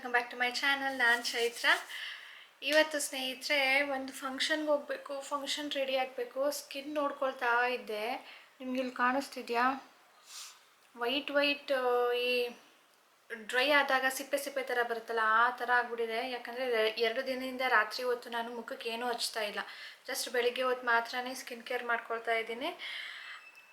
Welcome back to my channel. ನಾನು ಚೈತ್ರ. ಇವತ್ತು ಸ್ನೇಹಿತರೆ ಒಂದು ಫಂಕ್ಷನ್ಗೆ ಹೋಗಬೇಕು, ಫಂಕ್ಷನ್ ರೆಡಿ ಆಗಬೇಕು. ಸ್ಕಿನ್ ನೋಡ್ಕೊಳ್ತಾ ಇದ್ದೆ. ನಿಮ್ಗೆ ಇಲ್ಲಿ ಕಾಣಿಸ್ತಿದ್ಯಾ? ವೈಟ್ ಈ ಡ್ರೈ ಆದಾಗ ಸಿಪ್ಪೆ ಸಿಪ್ಪೆ ಥರ ಬರುತ್ತಲ್ಲ, ಆ ಥರ ಆಗ್ಬಿಟ್ಟಿದೆ. ಯಾಕಂದರೆ 2 ದಿನದಿಂದ ರಾತ್ರಿ ಹೊತ್ತು ನಾನು ಮುಖಕ್ಕೆ ಏನೂ ಹಚ್ತಾ ಇಲ್ಲ. ಜಸ್ಟ್ ಬೆಳಿಗ್ಗೆ ಹೊತ್ತು ಮಾತ್ರನೇ ಸ್ಕಿನ್ ಕೇರ್ ಮಾಡ್ಕೊಳ್ತಾ ಇದ್ದೀನಿ.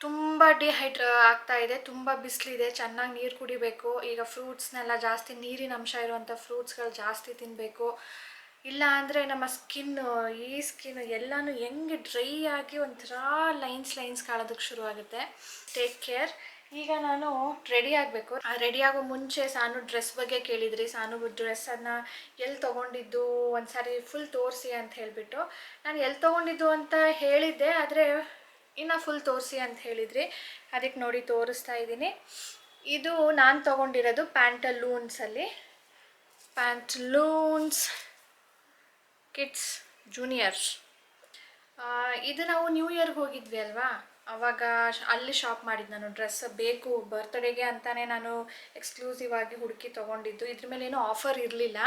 ತುಂಬ ಡಿಹೈಡ್ರ ಆಗ್ತಾ ಇದೆ, ತುಂಬ ಬಿಸಿಲಿದೆ, ಚೆನ್ನಾಗಿ ನೀರು ಕುಡಿಬೇಕು. ಈಗ ಫ್ರೂಟ್ಸ್ನೆಲ್ಲ ಜಾಸ್ತಿ ನೀರಿನ ಅಂಶ ಇರುವಂಥ ಫ್ರೂಟ್ಸ್ಗಳು ಜಾಸ್ತಿ ತಿನ್ನಬೇಕು. ಇಲ್ಲ ಅಂದರೆ ನಮ್ಮ ಈ ಸ್ಕಿನ್ ಎಲ್ಲನೂ ಹೆಂಗೆ ಡ್ರೈ ಆಗಿ ಒಂಥರ ಲೈನ್ಸ್ ಕಾಳೋದಕ್ಕೆ ಶುರು ಆಗುತ್ತೆ. Take care. ಈಗ ನಾನು ರೆಡಿ ಆಗಬೇಕು. ರೆಡಿ ಆಗೋ ಮುಂಚೆ ಸಾನು ಡ್ರೆಸ್ ಬಗ್ಗೆ ಕೇಳಿದ್ರಿ. ಸಾನು ಡ್ರೆಸ್ಸನ್ನು ಎಲ್ಲಿ ತೊಗೊಂಡಿದ್ದು ಒಂದ್ಸಾರಿ ಫುಲ್ ತೋರಿಸಿ ಅಂತ ಹೇಳಿಬಿಟ್ಟು, ನಾನು ಎಲ್ಲಿ ತೊಗೊಂಡಿದ್ದು ಅಂತ ಹೇಳಿದ್ದೆ, ಆದರೆ ಇನ್ನು ಫುಲ್ ತೋರಿಸಿ ಅಂತ ಹೇಳಿದ್ರಿ. ಅದಕ್ಕೆ ನೋಡಿ ತೋರಿಸ್ತಾ ಇದ್ದೀನಿ. ಇದು ನಾನು ತೊಗೊಂಡಿರೋದು ಪ್ಯಾಂಟಲೂನ್ಸಲ್ಲಿ, ಪ್ಯಾಂಟಲೂನ್ಸ್ ಕಿಡ್ಸ್ ಜೂನಿಯರ್ಸ್. ಇದು ನಾವು ನ್ಯೂ ಇಯರ್ಗೆ ಹೋಗಿದ್ವಿ ಅಲ್ವಾ, ಆವಾಗ ಅಲ್ಲಿ ಶಾಪ್ ಮಾಡಿದ್ದು. ನಾನು ಡ್ರೆಸ್ ಬೇಕು ಬರ್ತ್ಡೇಗೆ ಅಂತಲೇ ನಾನು ಎಕ್ಸ್ಕ್ಲೂಸಿವ್ ಆಗಿ ಹುಡುಕಿ ತೊಗೊಂಡಿದ್ದು. ಇದ್ರ ಮೇಲೆ ಏನೂ ಆಫರ್ ಇರಲಿಲ್ಲ.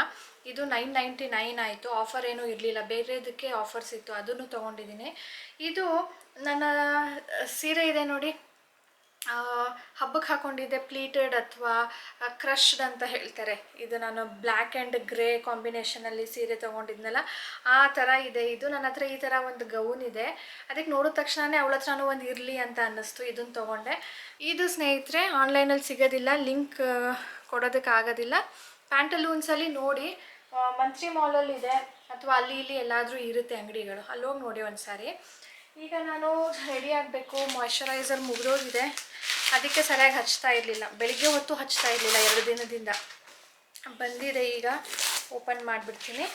ಇದು 999 ಆಯಿತು, ಆಫರ್ ಏನೂ ಇರಲಿಲ್ಲ. ಬೇರೆದಕ್ಕೆ ಆಫರ್ಸ್ ಇತ್ತು, ಅದನ್ನು ತೊಗೊಂಡಿದ್ದೀನಿ. ಇದು ನನ್ನ ಸೀರೆ ಇದೆ ನೋಡಿ, ಹಬ್ಬಕ್ಕೆ ಹಾಕ್ಕೊಂಡಿದ್ದೆ, ಪ್ಲೀಟೆಡ್ ಅಥವಾ ಕ್ರಶ್ಡ್ ಅಂತ ಹೇಳ್ತಾರೆ. ಇದು ನಾನು ಬ್ಲ್ಯಾಕ್ ಆ್ಯಂಡ್ ಗ್ರೇ ಕಾಂಬಿನೇಷನಲ್ಲಿ ಸೀರೆ ತೊಗೊಂಡಿದ್ನಲ್ಲ, ಆ ಥರ ಇದೆ ಇದು. ನನ್ನ ಹತ್ರ ಈ ಥರ ಒಂದು ಗೌನ್ ಇದೆ. ಅದಕ್ಕೆ ನೋಡಿದ ತಕ್ಷಣವೇ ಅವಳ ಹತ್ರನೂ ಒಂದು ಇರಲಿ ಅಂತ ಅನ್ನಿಸ್ತು, ಇದನ್ನು ತೊಗೊಂಡೆ. ಇದು ಸ್ನೇಹಿತರೆ ಆನ್ಲೈನಲ್ಲಿ ಸಿಗೋದಿಲ್ಲ, ಲಿಂಕ್ ಕೊಡೋದಕ್ಕಾಗೋದಿಲ್ಲ. ಪ್ಯಾಂಟಲೂನ್ಸಲ್ಲಿ ನೋಡಿ, ಮಂತ್ರಿ ಮಾಲಲ್ಲಿದೆ ಅಥವಾ ಅಲ್ಲಿ ಇಲ್ಲಿ ಎಲ್ಲಾದರೂ ಇರುತ್ತೆ ಅಂಗಡಿಗಳು, ಅಲ್ಲೋಗಿ ನೋಡಿ ಒಂದು ಸಾರಿ. ಈಗ ನಾನು ರೆಡಿ ಆಗಬೇಕು. ಮಾಯ್ಶ್ಚರೈಸರ್ ಮುಗಿದೋಗಿದೆ, ಅದಕ್ಕೆ ಸರಿಯಾಗಿ ಹಚ್ತಾ ಇರಲಿಲ್ಲ. ಬೆಳಿಗ್ಗೆ ಹೊತ್ತು ಹಚ್ತಾ ಇರಲಿಲ್ಲ, 2 ದಿನದಿಂದ. ಬಂದಿದೆ, ಈಗ ಓಪನ್ ಮಾಡಿಬಿಡ್ತೀನಿ.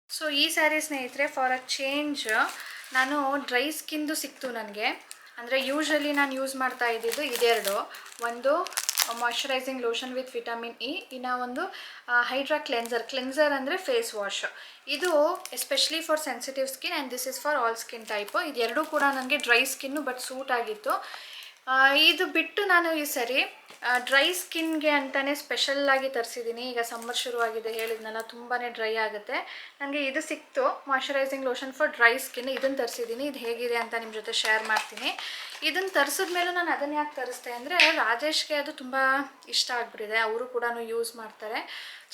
ಸೊ ಈ ಸ್ಯಾರಿ ಸ್ನೇಹಿತರೆ ಫಾರ್ ಅ ಚೇಂಜ್ ನಾನು ಡ್ರೈ ಸ್ಕಿನ್ದು ಸಿಕ್ತು ನನಗೆ. ಅಂದರೆ ಯೂಶ್ವಲಿ ನಾನು ಯೂಸ್ ಮಾಡ್ತಾ ಇದ್ದಿದ್ದು ಇದೆರಡು. ಒಂದು moisturising lotion with vitamin E, ಇನ್ನು ಒಂದು ಹೈಡ್ರಾ ಕ್ಲೆನ್ಸರ್ ಅಂದರೆ ಫೇಸ್ ವಾಶ್. ಇದು especially for sensitive skin and this is for all skin type. ಇದೆರಡೂ ಕೂಡ ನನಗೆ ಡ್ರೈ ಸ್ಕಿನ್ನು ಬಟ್ ಸೂಟ್ ಆಗಿತ್ತು. ಇದು ಬಿಟ್ಟು ನಾನು ಈ ಸರಿ ಡ್ರೈ ಸ್ಕಿನ್ಗೆ ಅಂತಲೇ ಸ್ಪೆಷಲ್ಲಾಗಿ ತರಿಸಿದ್ದೀನಿ. ಈಗ ಸಮ್ಮರ್ ಶುರುವಾಗಿದೆ, ಹೇಳಿದ್ನಲ್ಲ, ತುಂಬಾ ಡ್ರೈ ಆಗುತ್ತೆ. ನನಗೆ ಇದು ಸಿಕ್ತು, moisturising lotion for dry skin. ಇದನ್ನು ತರಿಸಿದ್ದೀನಿ. ಇದು ಹೇಗಿದೆ ಅಂತ ನಿಮ್ಮ ಜೊತೆ ಶೇರ್ ಮಾಡ್ತೀನಿ. ಇದನ್ನು ತರಿಸಿದ ಮೇಲೂ ನಾನು ಅದನ್ನು ಯಾಕೆ ತರಿಸ್ದೆ ಅಂದರೆ, ರಾಜೇಶ್ಗೆ ಅದು ತುಂಬ ಇಷ್ಟ ಆಗಿಬಿಟ್ಟಿದೆ. ಅವರು ಕೂಡ ಯೂಸ್ ಮಾಡ್ತಾರೆ,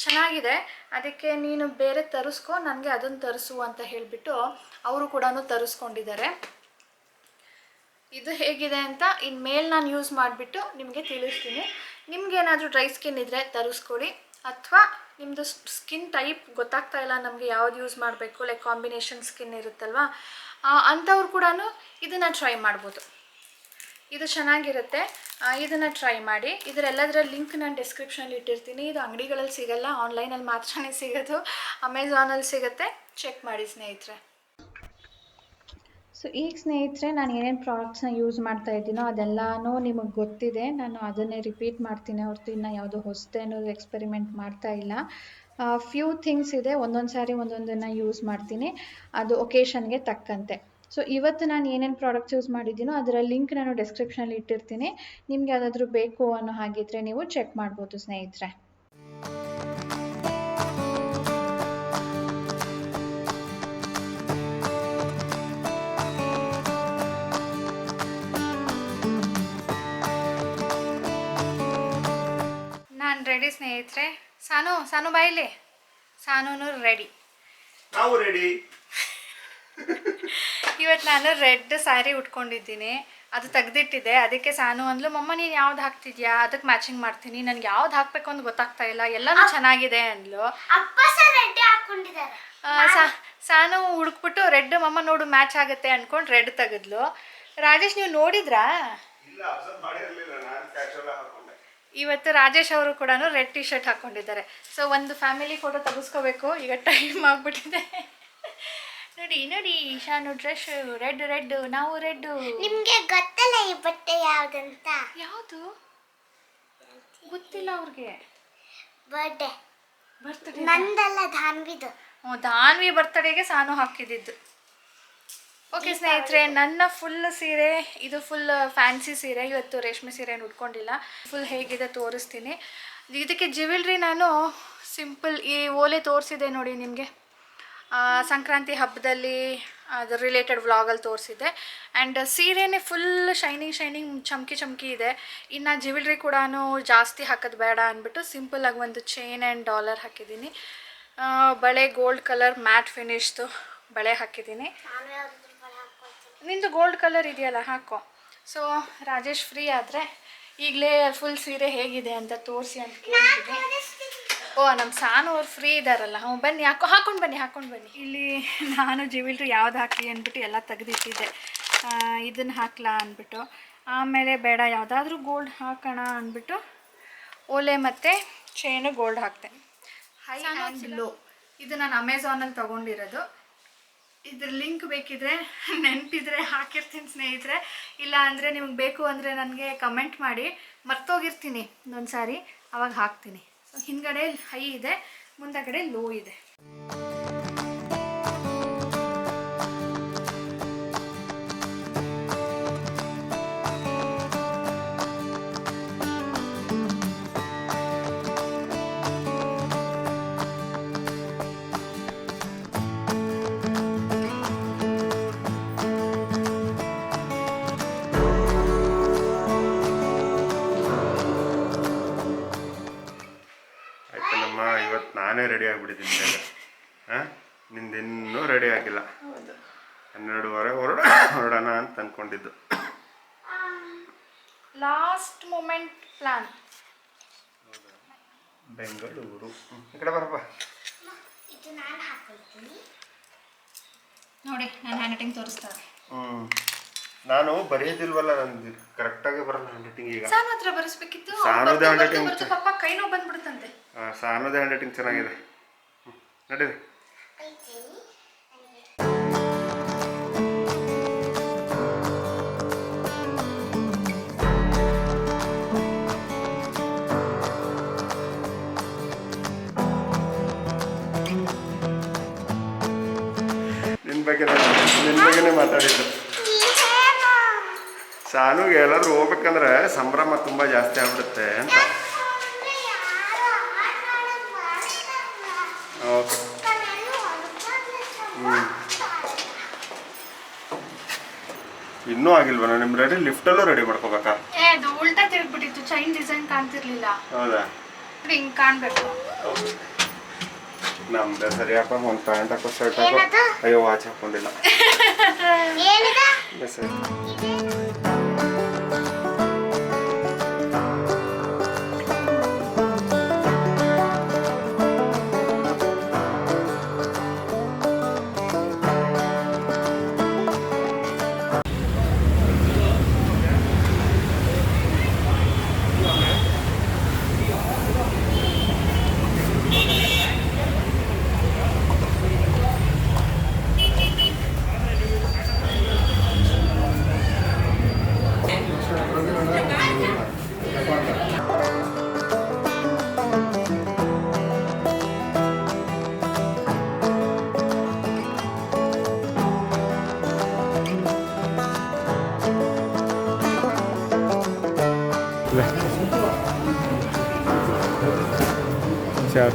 ಚೆನ್ನಾಗಿದೆ. ಅದಕ್ಕೆ ನೀನು ಬೇರೆ ತರಿಸ್ಕೊ, ನನಗೆ ಅದನ್ನು ತರಿಸು ಅಂತ ಹೇಳಿಬಿಟ್ಟು ಅವರು ಕೂಡ ತರಿಸ್ಕೊಂಡಿದ್ದಾರೆ. ಇದು ಹೇಗಿದೆ ಅಂತ ಇನ್ಮೇಲೆ ನಾನು ಯೂಸ್ ಮಾಡಿಬಿಟ್ಟು ನಿಮಗೆ ತಿಳಿಸ್ತೀನಿ. ನಿಮಗೇನಾದರೂ ಡ್ರೈ ಸ್ಕಿನ್ ಇದ್ದರೆ ತರಿಸ್ಕೊಳ್ಳಿ, ಅಥವಾ ನಿಮ್ಮದು ಸ್ಕಿನ್ ಟೈಪ್ ಗೊತ್ತಾಗ್ತಾ ಇಲ್ಲ ನಮಗೆ ಯಾವ್ದು ಯೂಸ್ ಮಾಡಬೇಕು, ಲೈಕ್ ಕಾಂಬಿನೇಷನ್ ಸ್ಕಿನ್ ಇರುತ್ತಲ್ವ, ಅಂಥವ್ರು ಕೂಡ ಇದನ್ನು ಟ್ರೈ ಮಾಡ್ಬೋದು. ಇದು ಚೆನ್ನಾಗಿರುತ್ತೆ, ಇದನ್ನು ಟ್ರೈ ಮಾಡಿ. ಇದರೆಲ್ಲದರ ಲಿಂಕ್ ನಾನು ಡಿಸ್ಕ್ರಿಪ್ಷನಲ್ಲಿ ಇಟ್ಟಿರ್ತೀನಿ. ಇದು ಅಂಗಡಿಗಳಲ್ಲಿ ಸಿಗೋಲ್ಲ, ಆನ್ಲೈನಲ್ಲಿ ಮಾತ್ರನೇ ಸಿಗೋದು. ಅಮೆಝಾನಲ್ಲಿ ಸಿಗುತ್ತೆ, ಚೆಕ್ ಮಾಡಿ ಸ್ನೇಹಿತರೆ. ಸೊ ಈಗ ಸ್ನೇಹಿತರೆ ನಾನು ಏನೇನು ಪ್ರಾಡಕ್ಟ್ಸ್ನ ಯೂಸ್ ಮಾಡ್ತಾ ಇದ್ದೀನೋ ಅದೆಲ್ಲನೂ ನಿಮಗೆ ಗೊತ್ತಿದೆ. ನಾನು ಅದನ್ನೇ ರಿಪೀಟ್ ಮಾಡ್ತೀನಿ ಹೊರತು ಇನ್ನು ಯಾವುದೋ ಹೊಸದೇನೋ ಎಕ್ಸ್ಪೆರಿಮೆಂಟ್ ಮಾಡ್ತಾ ಇಲ್ಲ. ಫ್ಯೂ ಥಿಂಗ್ಸ್ ಇದೆ, ಒಂದೊಂದು ಸಾರಿ ಒಂದೊಂದನ್ನು ಯೂಸ್ ಮಾಡ್ತೀನಿ, ಅದು ಒಕೇಶನ್ಗೆ ತಕ್ಕಂತೆ. ಸೊ ಇವತ್ತು ನಾನು ಏನೇನು ಪ್ರಾಡಕ್ಟ್ಸ್ ಯೂಸ್ ಮಾಡಿದ್ದೀನೋ ಅದರ ಲಿಂಕ್ ನಾನು ಡಿಸ್ಕ್ರಿಪ್ಷನಲ್ಲಿ ಇಟ್ಟಿರ್ತೀನಿ. ನಿಮ್ಗೆ ಯಾವುದಾದ್ರೂ ಬೇಕು ಅನ್ನೋ ಹಾಗಿದ್ರೆ ನೀವು ಚೆಕ್ ಮಾಡ್ಬೋದು ಸ್ನೇಹಿತರೆ. ನಾನು ರೆಡಿ ಸ್ನೇಹಿತರೆ. ಸಾನು ಬಾಯಿಲಿ. ಸಾನೂನು ರೆಡಿ, ನಾವು ರೆಡಿ. ಇವತ್ತು ನಾನು ರೆಡ್ ಸ್ಯಾರಿ ಉಟ್ಕೊಂಡಿದ್ದೀನಿ, ಅದು ತೆಗ್ದಿಟ್ಟಿದ್ದೆ. ಅದಕ್ಕೆ ಸಾನು ಅಂದ್ಲು, ಮಮ್ಮ ನೀನು ಯಾವ್ದು ಹಾಕ್ತಿದ್ಯಾ, ಅದಕ್ಕೆ ಮ್ಯಾಚಿಂಗ್ ಮಾಡ್ತೀನಿ, ನನಗೆ ಯಾವ್ದು ಹಾಕಬೇಕು ಅಂತ ಗೊತ್ತಾಗ್ತಾ ಇಲ್ಲ, ಎಲ್ಲನೂ ಚೆನ್ನಾಗಿದೆ ಅಂದ್ಲು. ಸಾನು ಹುಡುಕ್ಬಿಟ್ಟು ರೆಡ್ ಮಮ್ಮ ನೋಡು ಮ್ಯಾಚ್ ಆಗುತ್ತೆ ಅಂದ್ಕೊಂಡು ರೆಡ್ ತೆಗೆದ್ಲು. ರಾಜೇಶ್ ನೀವು ನೋಡಿದ್ರಾ? ಇವತ್ತು ರಾಜೇಶ್ ಅವರು ಕೂಡ ರೆಡ್ ಟಿ ಶರ್ಟ್ ಹಾಕ್ಕೊಂಡಿದ್ದಾರೆ. ಸೊ ಒಂದು ಫ್ಯಾಮಿಲಿ ಫೋಟೋ ತೆಗೆಸ್ಕೋಬೇಕು, ಈಗ ಟೈಮ್ ಆಗಿಬಿಟ್ಟಿದೆ. ನೋಡಿ ನೋಡಿ, ಶಾನು ಡ್ರೆಸ್ ರೆಡ್, ನಾವು ರೆಡ್. ನಿಮಗೆ ಗೊತ್ತಲ್ಲ ಈ ಬಟ್ಟೆ ಯಾವ್ದಂತ? ಯಾವುದು ಗೊತ್ತಿಲ್ಲ ಅವ್ರಿಗೆ. Birthday birthday ನಂದಲ್ಲ, ಧಾನ್ವಿದು. ಧಾನ್ವಿ ಬರ್ತಡೇಗೆ ಸಾನು ಹಾಕಿದ್ದು. ಓಕೆ ಸ್ನೇಹಿತರೆ, ನನ್ನ ಫುಲ್ ಸೀರೆ ಇದು ಫುಲ್ ಫ್ಯಾನ್ಸಿ ಸೀರೆ. ಇವತ್ತು ರೇಷ್ಮೆ ಸೀರೆ ಉಟ್ಕೊಂಡಿಲ್ಲ. ಫುಲ್ ಹೇಗಿದೆ ತೋರಿಸ್ತೀನಿ. ಇದಕ್ಕೆ ಜ್ಯುವೆಲ್ರಿ ನಾನು ಸಿಂಪಲ್ ಈ ಓಲೆ ತೋರಿಸಿದೆ ನೋಡಿ ನಿಮಗೆ, ಸಂಕ್ರಾಂತಿ ಹಬ್ಬದಲ್ಲಿ ಅದು ರಿಲೇಟೆಡ್ ವ್ಲಾಗಲ್ಲಿ ತೋರಿಸಿದೆ. ಆ್ಯಂಡ್ ಸೀರೆನೇ ಫುಲ್ ಶೈನಿಂಗ್ ಚಮಕಿ ಇದೆ. ಇನ್ನು ಜ್ಯುವೆಲ್ರಿ ಕೂಡ ಜಾಸ್ತಿ ಹಾಕೋದು ಬೇಡ ಅಂದ್ಬಿಟ್ಟು ಸಿಂಪಲ್ಲಾಗಿ ಒಂದು ಚೈನ್ ಆ್ಯಂಡ್ ಡಾಲರ್ ಹಾಕಿದ್ದೀನಿ. ಬಳೆ ಗೋಲ್ಡ್ ಕಲರ್ ಮ್ಯಾಟ್ ಫಿನಿಶ್ದು ಬಳೆ ಹಾಕಿದ್ದೀನಿ. ನಿಂದು ಗೋಲ್ಡ್ ಕಲರ್ ಇದೆಯಲ್ಲ, ಹಾಕೋ. ಸೊ ರಾಜೇಶ್ ಫ್ರೀ ಆದರೆ ಈಗಲೇ ಫುಲ್ ಸೀರೆ ಹೇಗಿದೆ ಅಂತ ತೋರಿಸಿ ಅಂತ ಕೇಳ್ತೀನಿ. ಓ, ನಮ್ಮ ಸಾನು ಅವ್ರು ಫ್ರೀ ಇದ್ದಾರಲ್ಲ, ಬನ್ನಿ ಹಾಕೊಂಡು ಬನ್ನಿ. ಇಲ್ಲಿ ನಾನು ಜ್ಯುವೆಲ್ರಿ ಯಾವ್ದು ಹಾಕಿ ಅಂದ್ಬಿಟ್ಟು ಎಲ್ಲ ತೆಗೆದಿಟ್ಟಿದ್ದೆ. ಇದನ್ನು ಹಾಕ್ಲಾ ಅಂದ್ಬಿಟ್ಟು, ಆಮೇಲೆ ಬೇಡ ಯಾವುದಾದ್ರೂ ಗೋಲ್ಡ್ ಹಾಕೋಣ ಅಂದ್ಬಿಟ್ಟು ಓಲೆ ಮತ್ತು ಚೈನು ಗೋಲ್ಡ್ ಹಾಕ್ತೆ. ಹೈ ಆ್ಯಂಡ್ ಲೋ ಇದು ನಾನು ಅಮೆಝಾನಲ್ಲಿ ತೊಗೊಂಡಿರೋದು. ಇದ್ರ ಲಿಂಕ್ ಬೇಕಿದ್ರೆ ನೆನಪಿದ್ರೆ ಹಾಕಿರ್ತೀನಿ ಸ್ನೇಹಿತರೆ. ಇಲ್ಲ ಅಂದರೆ ನಿಮ್ಗೆ ಬೇಕು ಅಂದರೆ ನನಗೆ ಕಮೆಂಟ್ ಮಾಡಿ, ಮರ್ತೋಗಿರ್ತೀನಿ ಒಂದು ಸಾರಿ, ಅವಾಗ ಹಾಕ್ತೀನಿ. ಸೊ ಹಿಂದ್ಗಡೆ ಹೈ ಇದೆ, ಮುಂದಗಡೆ ಲೋ ಇದೆ. ನಾನೇ ರೆಡಿ ಆಗಿಬಿಟ್ಟಿದ್ದೀನಿ. ನಿಂದಿನ್ನೂ ರೆಡಿ ಆಗಿಲ್ಲ. 12:30 ಹೊರಡೋಣ ಅಂತ ಅಂದ್ಕೊಂಡಿದ್ದು. Last moment plan. ಬೆಂಗಳೂರು ಈ ಕಡೆ ಬರಪ್ಪ. ನೋಡಿ ನಾನು ಹ್ಯಾಂಡ್ ರೈಟಿಂಗ್ ತೋರಿಸ್ತಾರೆ. ನಾನು ಬರೆಯೋದಿಲ್ವಲ್ಲ, ನಂದು ಕರೆಕ್ಟಾಗಿ ಬರಲ್ಲ ಹ್ಯಾಂಡ್ ರೈಟಿಂಗ್. ಈಗ ಸಾನು ಹತ್ರ ಬರೆಸ್ಬೇಕಿತ್ತು. ಸಾನುದೇ ಹ್ಯಾಂಡ್ ರೈಟಿಂಗ್, ಪಾಪ ಕೈ ನೋವು ಬಂದ್ಬಿಡುತ್ತಂತೆ. ಸಾನುದೇ ಹ್ಯಾಂಡ್ ರೈಟಿಂಗ್ ಚೆನ್ನಾಗಿದೆ. ನಡೀರಿ. ನಿನ್ನ ಬಗ್ಗೆನೇ ಮಾತಾಡಿದ್ದು. ಸಾನುಗೆ ಎಲ್ಲಾದ್ರೂ ಹೋಗ್ಬೇಕಂದ್ರೆ ಸಂಭ್ರಮ ತುಂಬ ಜಾಸ್ತಿ ಆಗ್ಬಿಡುತ್ತೆ ಅಂತ. ಓಕೆ. ಇನ್ನೂ ಆಗಿಲ್ವ? ನಿಮ್ಮ ರೆಡಿ ಲಿಫ್ಟಲ್ಲೂ ರೆಡಿ ಮಾಡ್ಕೋಬೇಕಾ? ಅದು ಉಲ್ಟಾ ತಿರುಗ್ಬಿಟ್ಟಿತ್ತು, ಚೈನ್ ಡಿಸೈನ್ ಕಾಣ್ತಿರ್ಲಿಲ್ಲ. ಹೌದಾ? ಹಿಂಗೆ ಕಾಣಬೇಕು. ನಮ್ದು ಸರಿಯಪ್ಪ. ಒಂದು ಪ್ಯಾಂಟ್ ಹಾಕೋ, ಶರ್ಟ್ ಹಾಕೋ. ಅಯ್ಯೋ, ವಾಚ್ ಹಾಕೊಂಡಿಲ್ಲ. ಸರಿ. Sure.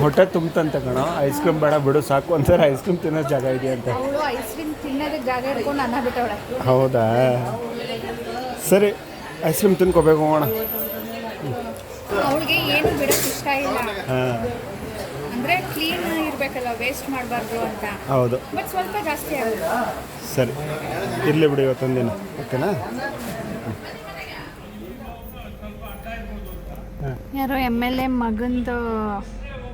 ಹೊಟ್ಟೆ ತುಂಬಂತೆ ಕಣೋ, ಐಸ್ ಕ್ರೀಮ್ ಬೇಡ ಬಿಡು ಸಾಕು ಅಂತಾರೆ. ಐಸ್ ಕ್ರೀಮ್ ತಿನ್ನೋ ಜಾಗ ಇದೆ ಅಂತ. ಅವಳು ಐಸ್ ಕ್ರೀಮ್ ತಿನ್ನೋದಕ್ಕೆ ಜಾಗ ಇಟ್ಕೊಂಡು ಅನ್ನ ಬಿಟ್ಟವಳೆ. ಹೌದಾ, ಸರಿ ಐಸ್ ಕ್ರೀಮ್ ತಿನ್ಕೋಬೇಕು ಹೋಗೋಣ. ಅವಳಿಗೆ ಏನು ಬಿಡೋಕ್ಕೆ ಇಷ್ಟ ಇಲ್ಲ. ಹಾಂ, ಅಂದರೆ ಕ್ಲೀನ್ ಇರಬೇಕಲ್ಲ, ವೇಸ್ಟ್ ಮಾಡಬಾರ್ದು ಅಂತ. ಹೌದು, ಬಟ್ ಸ್ವಲ್ಪ ಜಾಸ್ತಿ ಆಗುತ್ತೆ. ಸರಿ ಇರಲಿ ಬಿಡಿ ಇವತ್ತೊಂದಿನ, ಓಕೆನಾ? ಯಾರೋ MLA ಮಗಂದು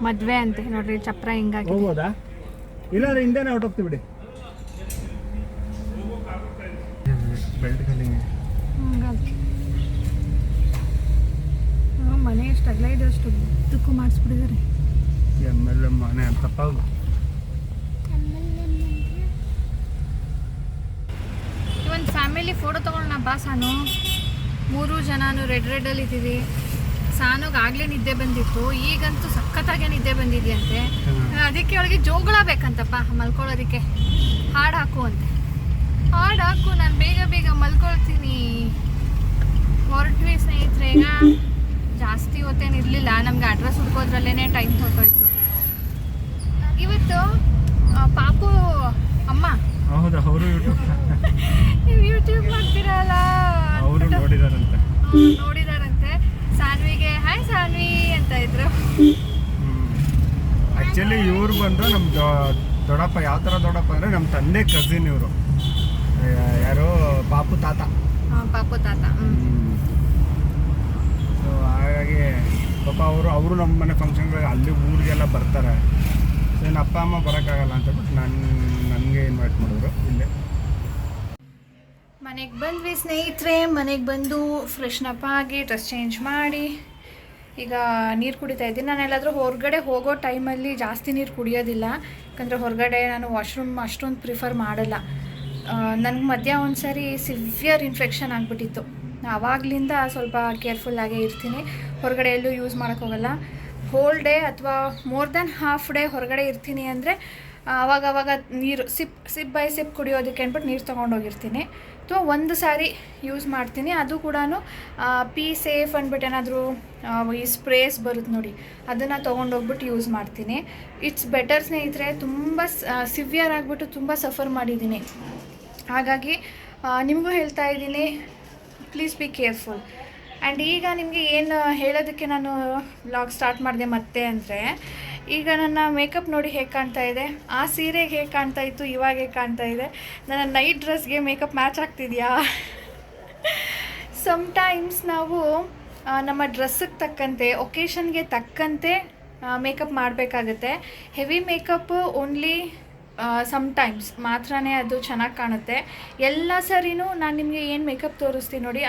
ಮದುವೆ ಅಂತೆ ನೋಡ್ರಿ, ಚಪ್ರ ಹಿಂಗಾಗಿ. ಹೋಗ್ಬೋದಾ? ಇಲ್ಲಾಂದ್ರೆ ಹಿಂದೆನೇ ಹೊರಟೋಗ್ತೀವಿ ಬಿಡಿ. ಬೆಲ್ಟ್ ಕಲಿಂಗ್ ಮನೆ ಎಷ್ಟು ಅಗಲ ಇದೆ ಅಷ್ಟು ಉದ್ದಕ್ಕೂ ಮಾಡಿಸ್ಬಿಟ್ಟಿದ್ದಾರೆ. MLA ಮನೆ ಅಂತಪ್ಪ. ಒಂದು ಫ್ಯಾಮಿಲಿ ಫೋಟೋ ತೊಗೊಳ್ಳೋಣ ಬಾ ಸಾನು. 3 ಜನನು ರೆಡ್ ಇದ್ದೀವಿ. ಸಾನುಗೆ ಆಗಲೇ ನಿದ್ದೆ ಬಂದಿತ್ತು, ಈಗಂತೂ ಸಖತ್ತಾಗೆ ನಿದ್ದೆ ಬಂದಿದೆಯಂತೆ. ಅದಕ್ಕೆ ಅವಳಿಗೆ ಜೋಗಳ ಬೇಕಂತಪ್ಪ ಮಲ್ಕೊಳ್ಳೋದಕ್ಕೆ. ಹಾಡು ಹಾಕು ಅಂತೆ. ಹಾಡು ಹಾಕು, ನಾನು ಬೇಗ ಬೇಗ ಮಲ್ಕೊಳ್ತೀನಿ. ಹೊರಟ್ವಿ ಸ್ನೇಹಿತರೆ. ಈಗ ಜಾಸ್ತಿ ಹೊತ್ತೇನು ಇರಲಿಲ್ಲ, ನಮಗೆ ಅಡ್ರೆಸ್ ಹುಡ್ಕೋದ್ರಲ್ಲೇ ಟೈಮ್ ಹೊರಟೋಯ್ತು. ಇವತ್ತು ಪಾಪು ಅಮ್ಮ, ಹೌದಾ, ಅವರು ನೀವು ಯೂಟ್ಯೂಬ್ ಮಾಡ್ತೀರಲ್ಲ, ಅವರು ನೋಡಿದಾರಂತೆ. ನೋಡಿದಾರಂತೆ. ಸಾನ್ವಿಗೆ ಹಾಯ್ ಸಾನ್ವಿ ಅಂತ ಇದ್ರು. ಆ್ಯಕ್ಚುಲಿ ಇವ್ರು ಬಂದು ನಮ್ಮ ದೊಡ್ಡಪ್ಪ. ಯಾವ ಥರ ದೊಡ್ಡಪ್ಪ ಅಂದರೆ ನಮ್ಮ ತಂದೆ ಕಸಿನ್ ಇವರು. ಯಾರು? ಪಾಪು ತಾತ. ಪಾಪು ತಾತ. ಸೊ ಹಾಗಾಗಿ ಪಾಪ ಅವರು ನಮ್ಮ ಮನೆ ಫಂಕ್ಷನ್ಗಳಿಗೆ ಅಲ್ಲಿ ಊರಿಗೆಲ್ಲ ಬರ್ತಾರೆ. ಸೊ ನನ್ನ ಅಪ್ಪ ಅಮ್ಮ ಬರೋಕ್ಕಾಗಲ್ಲ ಅಂತ ಬಿಟ್ಟು ನನಗೆ ಇನ್ವೈಟ್ ಮಾಡಿದ್ರು ಇಲ್ಲೇ. ಮನೆಗೆ ಬಂದ್ವಿ ಸ್ನೇಹಿತರೆ. ಮನೆಗೆ ಬಂದು ಫ್ರೆಶ್ನಪ್ ಆಗಿ ಡ್ರೆಸ್ ಚೇಂಜ್ ಮಾಡಿ ಈಗ ನೀರು ಕುಡಿತಾ ಇದ್ದೀನಿ. ನಾನು ಎಲ್ಲಾದರೂ ಹೊರಗಡೆ ಹೋಗೋ ಟೈಮಲ್ಲಿ ಜಾಸ್ತಿ ನೀರು ಕುಡಿಯೋದಿಲ್ಲ, ಯಾಕಂದರೆ ಹೊರಗಡೆ ನಾನು ವಾಶ್ರೂಮ್ ಅಷ್ಟೊಂದು ಪ್ರಿಫರ್ ಮಾಡಲ್ಲ. ನನಗೆ ಮಧ್ಯ ಒಂದು ಸಾರಿ ಸಿವಿಯರ್ ಇನ್ಫೆಕ್ಷನ್ ಆಗಿಬಿಟ್ಟಿತ್ತು. ಆವಾಗಲಿಂದ ಸ್ವಲ್ಪ ಕೇರ್ಫುಲ್ಲಾಗೇ ಇರ್ತೀನಿ. ಹೊರಗಡೆ ಎಲ್ಲೂ ಯೂಸ್ ಮಾಡೋಕ್ಕೋಗಲ್ಲ. ಹೋಲ್ ಡೇ ಅಥವಾ ಮೋರ್ ದೆನ್ ಹಾಫ್ ಡೇ ಹೊರಗಡೆ ಇರ್ತೀನಿ ಅಂದರೆ ಆವಾಗವಾಗ ನೀರು ಸಿಪ್ ಬೈ ಸಿಪ್ ಕುಡಿಯೋದಕ್ಕೆ ಅಂದ್ಬಿಟ್ಟು ನೀರು ತೊಗೊಂಡೋಗಿರ್ತೀನಿ. ಅಥವಾ ಒಂದು ಸಾರಿ ಯೂಸ್ ಮಾಡ್ತೀನಿ, ಅದು ಕೂಡ ಪಿ ಸೇಫ್ ಅಂದ್ಬಿಟ್ಟು ಏನಾದರೂ ಈ ಸ್ಪ್ರೇಸ್ ಬರುತ್ತೆ ನೋಡಿ, ಅದನ್ನು ತೊಗೊಂಡೋಗ್ಬಿಟ್ಟು ಯೂಸ್ ಮಾಡ್ತೀನಿ. ಇಟ್ಸ್ ಬೆಟರ್ ಸ್ನೇಹಿತರೆ. ತುಂಬ ಸಿವಿಯರ್ ಆಗಿಬಿಟ್ಟು ತುಂಬ ಸಫರ್ ಮಾಡಿದ್ದೀನಿ. ಹಾಗಾಗಿ ನಿಮಗೂ ಹೇಳ್ತಾ ಇದ್ದೀನಿ, ಪ್ಲೀಸ್ ಬಿ ಕೇರ್ಫುಲ್. ಆ್ಯಂಡ್ ಈಗ ನಿಮಗೆ ಏನು ಹೇಳೋದಕ್ಕೆ ನಾನು ವ್ಲಾಗ್ ಸ್ಟಾರ್ಟ್ ಮಾಡಿದೆ ಮತ್ತೆ ಅಂದರೆ, ಈಗ ನನ್ನ ಮೇಕಪ್ ನೋಡಿ ಹೇಗೆ ಕಾಣ್ತಾ ಇದೆ, ಆ ಸೀರೆಗೆ ಹೇಗೆ ಕಾಣ್ತಾ ಇತ್ತು, ಇವಾಗ ಹೇಗೆ ಕಾಣ್ತಾ ಇದೆ, ನನ್ನ ನೈಟ್ ಡ್ರೆಸ್ಗೆ ಮೇಕಪ್ ಮ್ಯಾಚ್ ಆಗ್ತಿದೆಯಾ? ಸಮ್ಟೈಮ್ಸ್ ನಾವು ನಮ್ಮ ಡ್ರೆಸ್ಸಿಗೆ ತಕ್ಕಂತೆ, ಒಕೇಶನ್ಗೆ ತಕ್ಕಂತೆ ಮೇಕಪ್ ಮಾಡಬೇಕಾಗತ್ತೆ. ಹೆವಿ ಮೇಕಪ್ ಓನ್ಲಿ ಸಮ್ಟೈಮ್ಸ್ ಮಾತ್ರನೇ ಅದು ಚೆನ್ನಾಗಿ ಕಾಣುತ್ತೆ. ಎಲ್ಲ ಸರಿನೂ ನಾನು ನಿಮಗೆ ಏನು ಮೇಕಪ್ ತೋರಿಸ್ತೀನಿ ನೋಡಿ,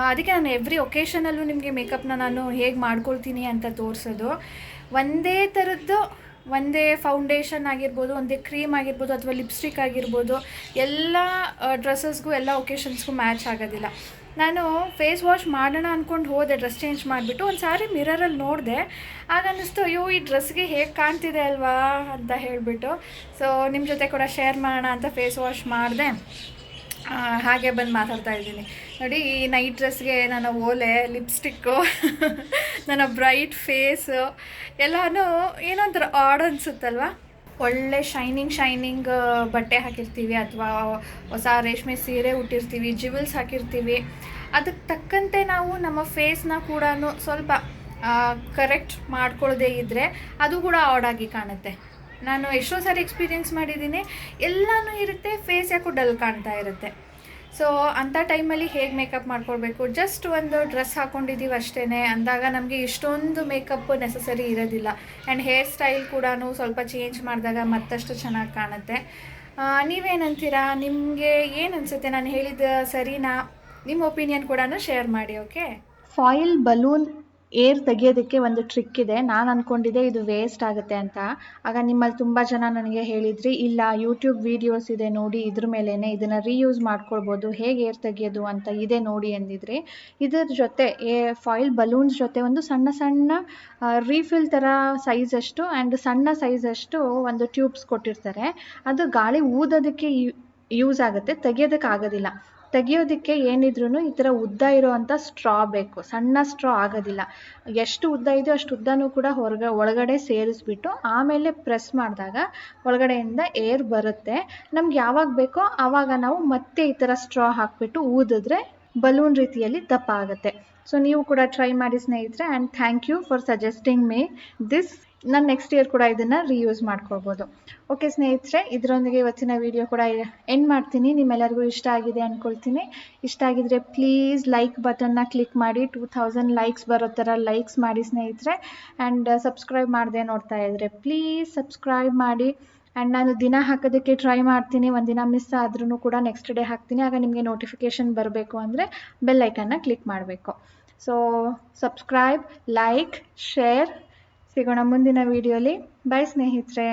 ಅದಕ್ಕೆ ನಾನು ಎವ್ರಿ ಒಕೇಶನಲ್ಲೂ ನಿಮಗೆ ಮೇಕಪ್ನ ನಾನು ಹೇಗೆ ಮಾಡ್ಕೊಳ್ತೀನಿ ಅಂತ ತೋರಿಸೋದು. ಒಂದೇ ಥರದ್ದು, ಒಂದೇ ಫೌಂಡೇಶನ್ ಆಗಿರ್ಬೋದು, ಒಂದೇ ಕ್ರೀಮ್ ಆಗಿರ್ಬೋದು, ಅಥವಾ ಲಿಪ್ಸ್ಟಿಕ್ ಆಗಿರ್ಬೋದು, ಎಲ್ಲ ಡ್ರೆಸ್ಸಸ್ಗೂ ಎಲ್ಲ ಒಕೇಶನ್ಸ್ಗೂ ಮ್ಯಾಚ್ ಆಗೋದಿಲ್ಲ. ನಾನು ಫೇಸ್ ವಾಶ್ ಮಾಡೋಣ ಅಂದ್ಕೊಂಡು ಹೋದೆ, ಡ್ರೆಸ್ ಚೇಂಜ್ ಮಾಡಿಬಿಟ್ಟು ಒಂದು ಸಾರಿ ಮಿರರಲ್ಲಿ ನೋಡಿದೆ. ಆಗ ಅನ್ನಿಸ್ತು, ಅಯ್ಯೋ ಈ ಡ್ರೆಸ್ಗೆ ಹೇಗೆ ಕಾಣ್ತಿದೆ ಅಲ್ವಾ ಅಂತ ಹೇಳಿಬಿಟ್ಟು. ಸೊ ನಿಮ್ಮ ಜೊತೆ ಕೂಡ ಶೇರ್ ಮಾಡೋಣ ಅಂತ ಫೇಸ್ ವಾಶ್ ಮಾಡಿದೆ. ಹಾಗೆ ಬಂದು ಮಾತಾಡ್ತಾ ಇದ್ದೀನಿ ನೋಡಿ. ಈ ನೈಟ್ ಡ್ರೆಸ್ಗೆ ನನ್ನ ಓಲೆ, ಲಿಪ್ಸ್ಟಿಕ್ಕು, ನನ್ನ ಬ್ರೈಟ್ ಫೇಸು ಎಲ್ಲನೂ ಏನೋ ಒಂಥರ ಆಡ್ ಅನಿಸುತ್ತಲ್ವ. ಒಳ್ಳೆ ಶೈನಿಂಗ್ ಬಟ್ಟೆ ಹಾಕಿರ್ತೀವಿ, ಅಥವಾ ಹೊಸ ರೇಷ್ಮೆ ಸೀರೆ ಉಟ್ಟಿರ್ತೀವಿ, ಜಿವೆಲ್ಸ್ ಹಾಕಿರ್ತೀವಿ. ಅದಕ್ಕೆ ತಕ್ಕಂತೆ ನಾವು ನಮ್ಮ ಫೇಸ್ನ ಕೂಡ ಸ್ವಲ್ಪ ಕರೆಕ್ಟ್ ಮಾಡ್ಕೊಳ್ಳದೆ ಇದ್ದರೆ ಅದು ಕೂಡ ಆಡ್ ಆಗಿ ಕಾಣುತ್ತೆ. ನಾನು ಎಷ್ಟೋ ಸಾರಿ ಎಕ್ಸ್ಪೀರಿಯೆನ್ಸ್ ಮಾಡಿದ್ದೀನಿ, ಎಲ್ಲನೂ ಇರುತ್ತೆ, ಫೇಸ್ ಯಾಕೋ ಡಲ್ ಕಾಣ್ತಾ ಇರುತ್ತೆ. ಸೊ ಅಂಥ ಟೈಮಲ್ಲಿ ಹೇಗೆ ಮೇಕಪ್ ಮಾಡ್ಕೊಳ್ಬೇಕು, ಜಸ್ಟ್ ಒಂದು ಡ್ರೆಸ್ ಹಾಕ್ಕೊಂಡಿದ್ದೀವಿ ಅಷ್ಟೇ ಅಂದಾಗ ನಮಗೆ ಇಷ್ಟೊಂದು ಮೇಕಪ್ ನೆಸಸರಿ ಇರೋದಿಲ್ಲ. ಆ್ಯಂಡ್ ಹೇರ್ ಸ್ಟೈಲ್ ಕೂಡ ಸ್ವಲ್ಪ ಚೇಂಜ್ ಮಾಡಿದಾಗ ಮತ್ತಷ್ಟು ಚೆನ್ನಾಗಿ ಕಾಣುತ್ತೆ. ನೀವೇನಂತೀರಾ? ನಿಮಗೆ ಏನು ಅನಿಸುತ್ತೆ? ನಾನು ಹೇಳಿದ ಸರಿನಾ? ನಿಮ್ಮ ಒಪಿನಿಯನ್ ಕೂಡ ಶೇರ್ ಮಾಡಿ. ಓಕೆ. ಫಾಯಿಲ್ ಬಲೂನ್ ಏರ್ ತೆಗಿಯೋದಕ್ಕೆ ಒಂದು ಟ್ರಿಕ್ ಇದೆ. ನಾನು ಅಂದ್ಕೊಂಡಿದ್ದೆ ಇದು ವೇಸ್ಟ್ ಆಗುತ್ತೆ ಅಂತ. ಆಗ ನಿಮ್ಮಲ್ಲಿ ತುಂಬ ಜನ ನನಗೆ ಹೇಳಿದ್ರಿ, ಇಲ್ಲ ಯೂಟ್ಯೂಬ್ ವೀಡಿಯೋಸ್ ಇದೆ ನೋಡಿ, ಇದ್ರ ಮೇಲೇ ಇದನ್ನು ರೀಯೂಸ್ ಮಾಡ್ಕೊಳ್ಬೋದು, ಹೇಗೆ ಏರ್ ತೆಗಿಯೋದು ಅಂತ ಇದೆ ನೋಡಿ ಅಂದಿದ್ರಿ. ಇದ್ರ ಜೊತೆ ಫಾಯಿಲ್ ಬಲೂನ್ಸ್ ಜೊತೆ ಒಂದು ಸಣ್ಣ ರೀಫಿಲ್ ಥರ ಸೈಜಷ್ಟು ಆ್ಯಂಡ್ ಸಣ್ಣ ಸೈಜಷ್ಟು ಒಂದು ಟ್ಯೂಬ್ಸ್ ಕೊಟ್ಟಿರ್ತಾರೆ. ಅದು ಗಾಳಿ ಊದೋದಕ್ಕೆ ಯೂಸ್ ಆಗುತ್ತೆ, ತೆಗಿಯೋದಕ್ಕೆ ಆಗೋದಿಲ್ಲ. ತೆಗಿಯೋದಕ್ಕೆ ಏನಿದ್ರೂ ಈ ಥರ ಉದ್ದ ಇರೋವಂಥ ಸ್ಟ್ರಾ ಬೇಕು, ಸಣ್ಣ ಸ್ಟ್ರಾ ಆಗೋದಿಲ್ಲ. ಎಷ್ಟು ಉದ್ದ ಇದೆಯೋ ಅಷ್ಟು ಉದ್ದನೂ ಕೂಡ ಒಳಗಡೆ ಸೇರಿಸ್ಬಿಟ್ಟು ಆಮೇಲೆ ಪ್ರೆಸ್ ಮಾಡಿದಾಗ ಒಳಗಡೆಯಿಂದ ಏರ್ ಬರುತ್ತೆ. ನಮ್ಗೆ ಯಾವಾಗ ಬೇಕೋ ಆವಾಗ ನಾವು ಮತ್ತೆ ಈ ಥರ ಸ್ಟ್ರಾ ಹಾಕಿಬಿಟ್ಟು ಊದಿದ್ರೆ ಬಲೂನ್ ರೀತಿಯಲ್ಲಿ ದಪ್ಪ ಆಗುತ್ತೆ. ಸೊ ನೀವು ಕೂಡ ಟ್ರೈ ಮಾಡಿ ಸ್ನೇಹಿತರೆ. And thank you for suggesting me this. ನಾನು ನೆಕ್ಸ್ಟ್ ಇಯರ್ ಕೂಡ ಇದನ್ನು ರೀಯೂಸ್ ಮಾಡ್ಕೊಳ್ಬೋದು. ಓಕೆ ಸ್ನೇಹಿತರೆ, ಇದರೊಂದಿಗೆ ಇವತ್ತಿನ ವಿಡಿಯೋ ಕೂಡ ಎಂಡ್ ಮಾಡ್ತೀನಿ. ನಿಮ್ಮೆಲ್ಲರಿಗೂ ಇಷ್ಟ ಆಗಿದೆ ಅಂದ್ಕೊಳ್ತೀನಿ. ಇಷ್ಟ ಆಗಿದ್ರೆ ಪ್ಲೀಸ್ ಲೈಕ್ ಬಟನ್ನ ಕ್ಲಿಕ್ ಮಾಡಿ. 2000 ಲೈಕ್ಸ್ ಬರೋ ಥರ ಲೈಕ್ಸ್ ಮಾಡಿ ಸ್ನೇಹಿತರೆ. ಆ್ಯಂಡ್ ಸಬ್ಸ್ಕ್ರೈಬ್ ಮಾಡದೆ ನೋಡ್ತಾ ಇದ್ದರೆ ಪ್ಲೀಸ್ ಸಬ್ಸ್ಕ್ರೈಬ್ ಮಾಡಿ. ಆ್ಯಂಡ್ ನಾನು ದಿನ ಹಾಕೋದಕ್ಕೆ ಟ್ರೈ ಮಾಡ್ತೀನಿ. ಒಂದಿನ ಮಿಸ್ ಆದ್ರೂ ಕೂಡ ನೆಕ್ಸ್ಟ್ ಡೇ ಹಾಕ್ತೀನಿ. ಆಗ ನಿಮಗೆ ನೋಟಿಫಿಕೇಷನ್ ಬರಬೇಕು ಅಂದರೆ ಬೆಲ್ ಐಕನ್ನ ಕ್ಲಿಕ್ ಮಾಡಬೇಕು. So subscribe, like, share. ಸಿಗೋಣ ಮುಂದಿನ ವಿಡಿಯೋಲಿ. ಬಾಯ್ ಸ್ನೇಹಿತರೆ.